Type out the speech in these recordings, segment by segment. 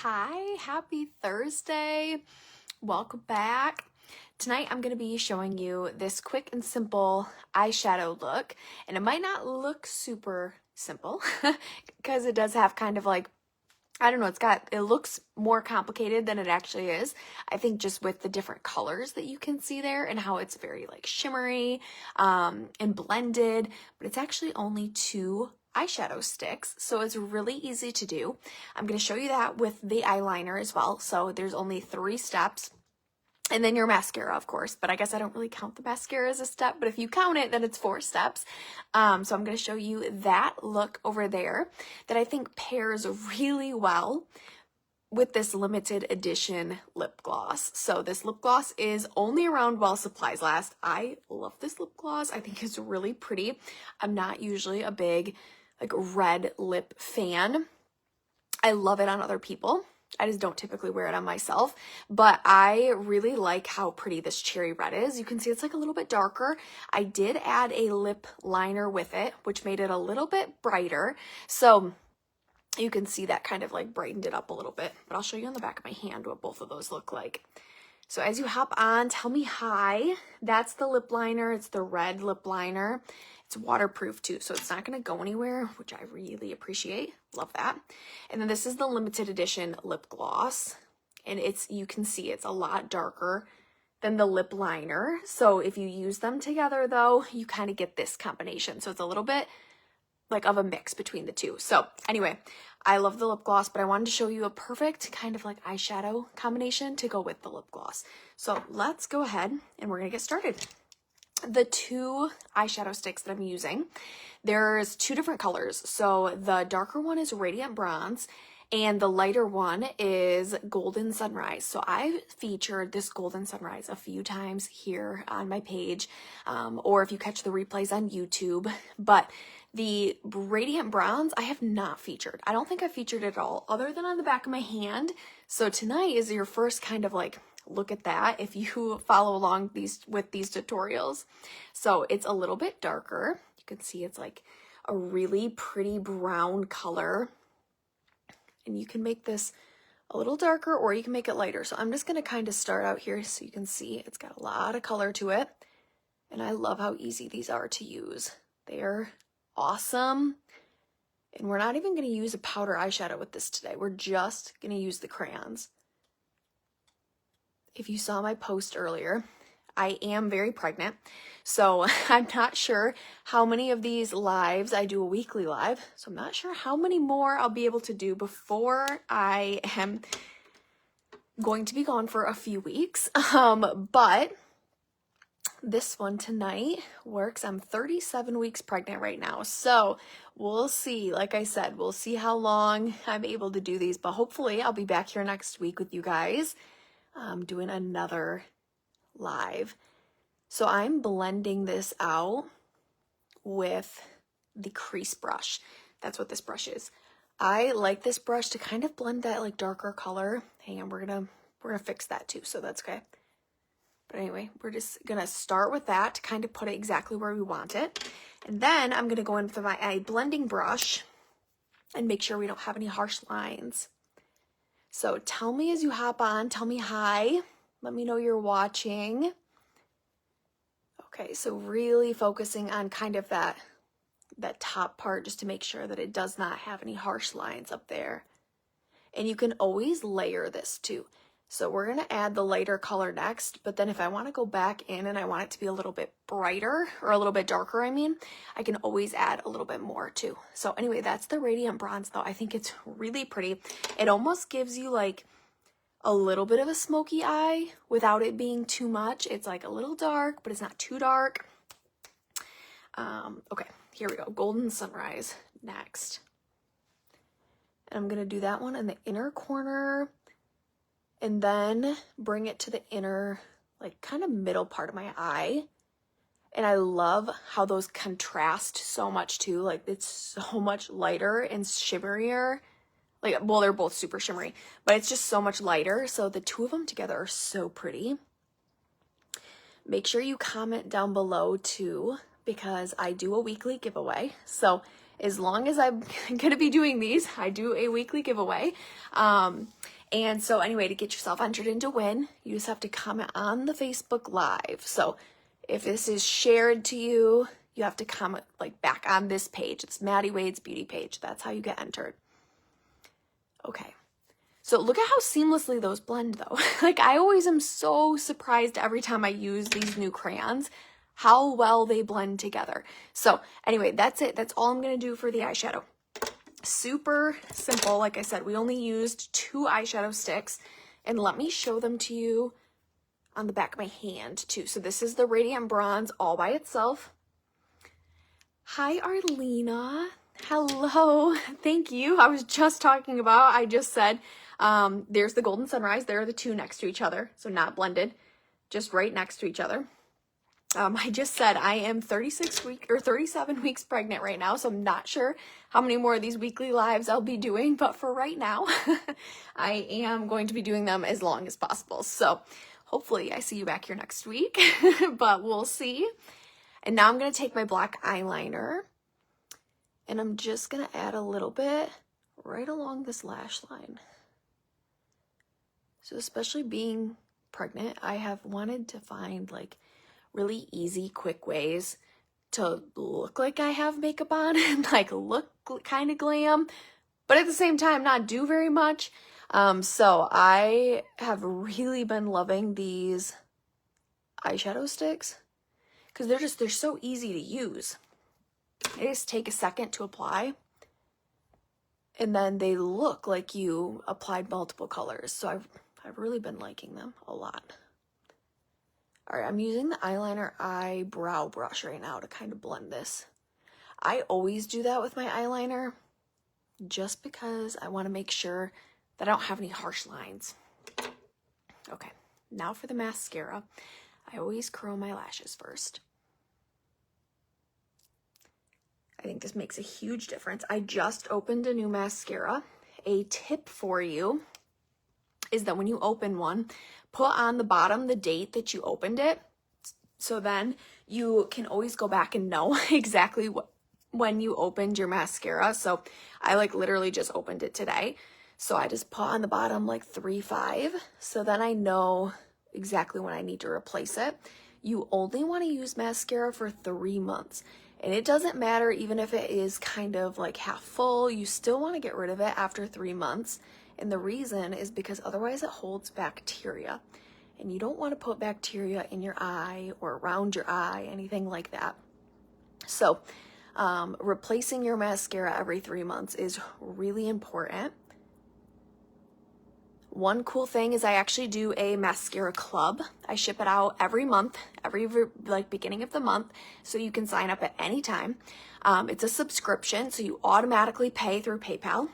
Hi, happy Thursday. Welcome back. Tonight I'm going to be showing you this quick and simple eyeshadow look, and it might not look super simple because it does have kind of like, I don't know, it looks more complicated than it actually is. I think just with the different colors that you can see there and how it's very like shimmery and blended, but it's actually only 2 eyeshadow sticks, so it's really easy to do. I'm going to show you that with the eyeliner as well. So there's only 3 steps. And then your mascara, of course, but I guess I don't really count the mascara as a step, but if you count it, then it's 4 steps. So I'm going to show you that look over there that I think pairs really well with this limited edition lip gloss. So this lip gloss is only around while supplies last. I love this lip gloss. I think it's really pretty. I'm not usually a big like red lip fan. I love it on other people. I just don't typically wear it on myself, but I really like how pretty this cherry red is. You can see it's like a little bit darker. I did add a lip liner with it, which made it a little bit brighter. So you can see that kind of like brightened it up a little bit, but I'll show you on the back of my hand what both of those look like. So as you hop on, tell me hi. That's the lip liner. It's the red lip liner. It's waterproof too, so it's not going to go anywhere, which I really appreciate. Love that. And then this is the limited edition lip gloss, and you can see it's a lot darker than the lip liner. So if you use them together though, you kind of get this combination. So it's a little bit like of a mix between the two. So anyway, I love the lip gloss, but I wanted to show you a perfect kind of like eyeshadow combination to go with the lip gloss. So let's go ahead and we're gonna get started. The 2 eyeshadow sticks that I'm using, there's 2 different colors. So the darker one is Radiant Bronze and the lighter one is Golden Sunrise. So I've featured this Golden Sunrise a few times here on my page, or if you catch the replays on YouTube, but the Radiant Bronze I have not featured. I don't think I've featured it at all other than on the back of my hand. So tonight is your first kind of like look at that if you follow along with these tutorials. So it's a little bit darker. You can see it's like a really pretty brown color. And you can make this a little darker or you can make it lighter. So I'm just going to kind of start out here so you can see it's got a lot of color to it. And I love how easy these are to use. They're awesome. And we're not even going to use a powder eyeshadow with this today. We're just going to use the crayons. If you saw my post earlier, I am very pregnant, so I'm not sure how many of these lives, I do a weekly live, so I'm not sure how many more I'll be able to do before I am going to be gone for a few weeks, but this one tonight works. I'm 37 weeks pregnant right now, so we'll see. Like I said, we'll see how long I'm able to do these, but hopefully I'll be back here next week with you guys. Doing another live. So I'm blending this out with the crease brush. That's what this brush is. I like this brush to kind of blend that like darker color. Hang on, we're gonna fix that too, so that's okay. But anyway, we're just gonna start with that to kind of put it exactly where we want it. And then I'm gonna go in with my blending brush and make sure we don't have any harsh lines. So tell me as you hop on, tell me hi. Let me know you're watching. Okay, so really focusing on kind of that top part just to make sure that it does not have any harsh lines up there. And you can always layer this too. So we're going to add the lighter color next, but then if I want to go back in and I want it to be a little bit brighter or a little bit darker, I can always add a little bit more too. So anyway, that's the Radiant Bronze though. I think it's really pretty. It almost gives you like a little bit of a smoky eye without it being too much. It's like a little dark, but it's not too dark. Okay, here we go. Golden Sunrise next. And I'm going to do that one in the inner corner. And then bring it to the inner, like kind of middle part of my eye. And I love how those contrast so much too. Like it's so much lighter and shimmerier. Like, well, they're both super shimmery, but it's just so much lighter. So the 2 of them together are so pretty. Make sure you comment down below too, because I do a weekly giveaway. So as long as I'm gonna be doing these. I do a weekly giveaway. And so anyway, to get yourself entered in to win, you just have to comment on the Facebook Live. So if this is shared to you, you have to comment like back on this page. It's Maddie Wade's beauty page. That's how you get entered. Okay. So look at how seamlessly those blend though. Like I always am so surprised every time I use these new crayons, how well they blend together. So anyway, that's it. That's all I'm going to do for the eyeshadow. Super simple. Like I said, we only used 2 eyeshadow sticks, and let me show them to you on the back of my hand too. So this is the Radiant Bronze all by itself. Hi, Arlena. Hello. Thank you. I was just talking about, I just said, there's the Golden Sunrise. There are the 2 next to each other. So not blended, just right next to each other. I just said I am 37 weeks pregnant right now, so I'm not sure how many more of these weekly lives I'll be doing, but for right now, I am going to be doing them as long as possible. So hopefully I see you back here next week, but we'll see. And now I'm going to take my black eyeliner, and I'm just going to add a little bit right along this lash line. So especially being pregnant, I have wanted to find like really easy, quick ways to look like I have makeup on and like look kind of glam, but at the same time not do very much. So I have really been loving these eyeshadow sticks because they're so easy to use. They just take a second to apply, and then they look like you applied multiple colors. So I've really been liking them a lot. All right, I'm using the eyeliner eyebrow brush right now to kind of blend this. I always do that with my eyeliner just because I want to make sure that I don't have any harsh lines. Okay, now for the mascara. I always curl my lashes first. I think this makes a huge difference. I just opened a new mascara. A tip for you is that when you open one, put on the bottom the date that you opened it, so then you can always go back and know exactly when you opened your mascara. So I like literally just opened it today, so I just put on the bottom like 3-5, so then I know exactly when I need to replace it. You only want to use mascara for 3 months, and it doesn't matter even if it is kind of like half full, you still want to get rid of it after 3 months. And the reason is because otherwise it holds bacteria, and you don't want to put bacteria in your eye or around your eye, anything like that. So replacing your mascara every 3 months is really important. One cool thing is I actually do a mascara club. I ship it out every month, every like beginning of the month, so you can sign up at any time. It's a subscription, so you automatically pay through PayPal,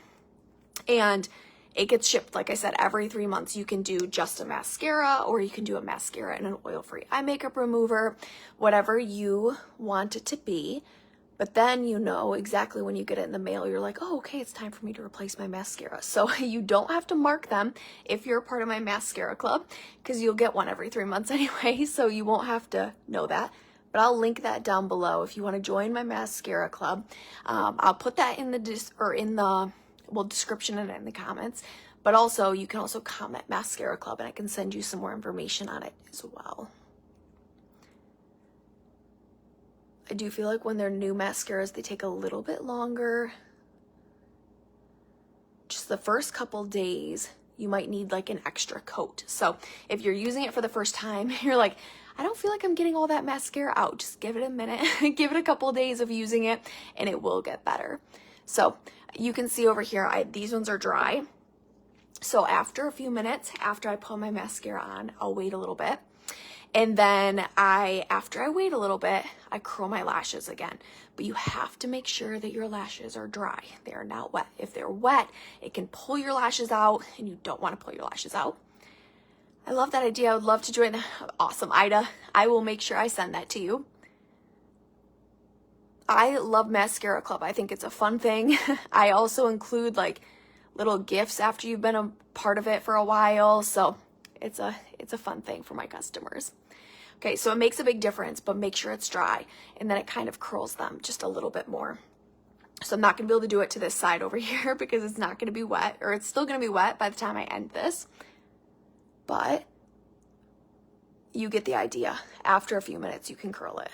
and it gets shipped, like I said, every 3 months. You can do just a mascara, or you can do a mascara and an oil-free eye makeup remover, whatever you want it to be. But then you know exactly when you get it in the mail, you're like, oh, okay, it's time for me to replace my mascara. So you don't have to mark them if you're a part of my mascara club, because you'll get one every 3 months anyway, so you won't have to know that. But I'll link that down below if you want to join my mascara club. I'll put that in the description and in the comments, but also you can also comment mascara club, and I can send you some more information on it as well. I do feel like when they're new mascaras, they take a little bit longer. Just the first couple days, you might need like an extra coat. So if you're using it for the first time, you're like, I don't feel like I'm getting all that mascara out. Just give it a minute, give it a couple days of using it, and it will get better. So you can see over here, these ones are dry. So after a few minutes, after I put my mascara on, I'll wait a little bit. And then after I wait a little bit, I curl my lashes again. But you have to make sure that your lashes are dry. They are not wet. If they're wet, it can pull your lashes out, and you don't want to pull your lashes out. I love that idea. I would love to join the awesome Ida. I will make sure I send that to you. I love Mascara Club. I think it's a fun thing. I also include like little gifts after you've been a part of it for a while. So it's a fun thing for my customers. Okay, so it makes a big difference, but make sure it's dry, and then it kind of curls them just a little bit more. So I'm not going to be able to do it to this side over here because it's not going to be wet, or it's still going to be wet by the time I end this. But you get the idea. After a few minutes, you can curl it.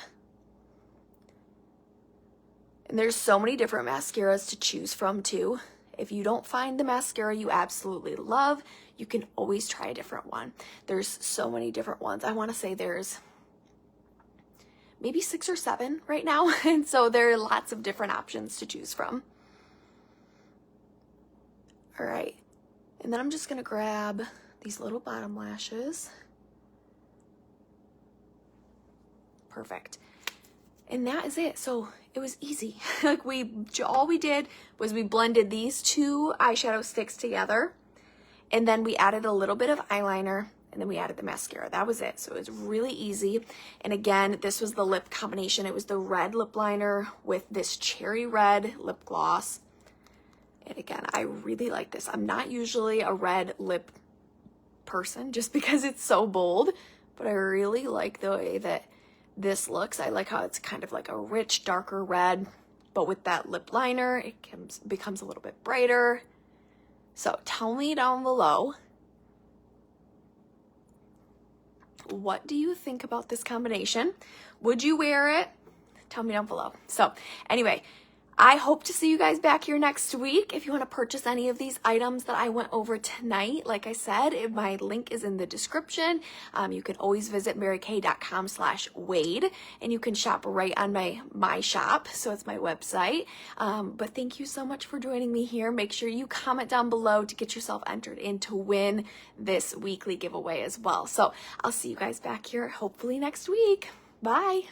And there's so many different mascaras to choose from too. If you don't find the mascara you absolutely love, you can always try a different one. There's so many different ones. I want to say there's maybe 6 or 7 right now. And so there are lots of different options to choose from. All right. And then I'm just going to grab these little bottom lashes. Perfect. And that is it. So it was easy. Like all we did was we blended these 2 eyeshadow sticks together, and then we added a little bit of eyeliner, and then we added the mascara. That was it. So it was really easy. And again, this was the lip combination. It was the red lip liner with this cherry red lip gloss. And again, I really like this. I'm not usually a red lip person just because it's so bold, but I really like the way that this looks. I like how it's kind of like a rich, darker red, but with that lip liner, it becomes a little bit brighter. So tell me down below, what do you think about this combination? Would you wear it? Tell me down below. So anyway, I hope to see you guys back here next week. If you want to purchase any of these items that I went over tonight, like I said, my link is in the description. You can always visit marykay.com/Wade, and you can shop right on my shop. So it's my website. But thank you so much for joining me here. Make sure you comment down below to get yourself entered in to win this weekly giveaway as well. So I'll see you guys back here hopefully next week. Bye.